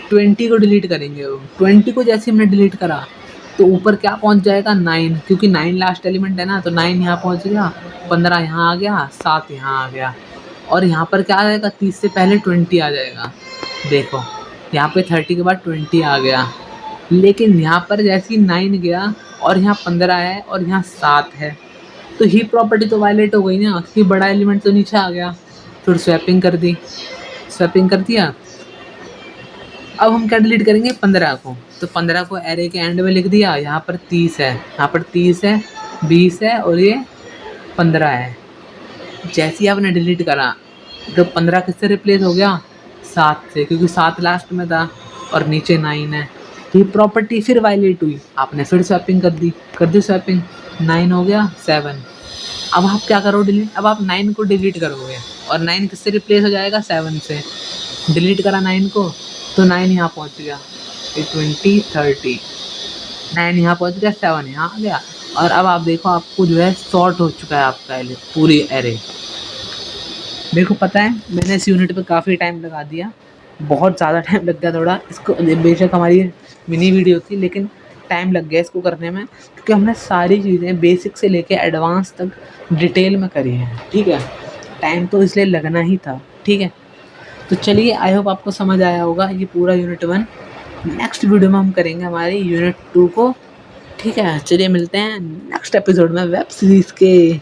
20 को डिलीट करेंगे। 20 को जैसे हमने डिलीट करा तो ऊपर क्या पहुंच जाएगा, 9, क्योंकि 9 लास्ट एलिमेंट है ना, तो 9 यहाँ पहुंच गया, 15 यहाँ आ गया, 7 यहाँ आ गया। और यहाँ पर क्या आ जाएगा, 30 से पहले 20 आ जाएगा। देखो यहाँ पे 30 के बाद 20 आ गया, लेकिन यहाँ पर जैसे ही 9 गया और यहाँ 15 है और यहाँ 7 है, तो ही प्रॉपर्टी तो वायलेट हो गई ना, क्योंकि बड़ा एलिमेंट तो नीचे आ गया। फिर स्वैपिंग कर दी, स्वैपिंग कर दिया। अब हम क्या डिलीट करेंगे, 15 को, तो 15 को एरे के एंड में लिख दिया। यहाँ पर 30 है, यहाँ पर 30 है, 20 है और ये 15 है। जैसे ही आपने डिलीट करा तो 15 किससे रिप्लेस हो गया, 7 से, क्योंकि 7 लास्ट में था और नीचे 9 है। ये प्रॉपर्टी फिर वायलेट हुई, आपने फिर स्वैपिंग कर दी स्वैपिंग, 9 हो गया 7। अब आप क्या करो डिलीट, अब आप 9 को डिलीट करोगे और 9 किससे रिप्लेस हो जाएगा, 7 से। डिलीट करा 9 को तो 9 यहाँ पहुँच गया, 20 30, 9 यहाँ पहुँच गया, 7 यहाँ आ गया। और अब आप देखो आपको जो है सॉर्ट हो चुका है आपका पूरी एरे। मेरे को पता है मैंने इस यूनिट पे काफ़ी टाइम लगा दिया, बहुत ज़्यादा टाइम लग गया थोड़ा इसको, बेशक हमारी मिनी वीडियो थी लेकिन टाइम लग गया इसको करने में, क्योंकि हमने सारी चीज़ें बेसिक से लेके एडवांस तक डिटेल में करी हैं। ठीक है, टाइम तो इसलिए लगना ही था। ठीक है, तो चलिए आई होप आपको समझ आया होगा ये पूरा यूनिट 1। नेक्स्ट वीडियो में हम करेंगे हमारी यूनिट 2 को। ठीक है, चलिए मिलते हैं नेक्स्ट एपिसोड में वेब सीरीज़ के।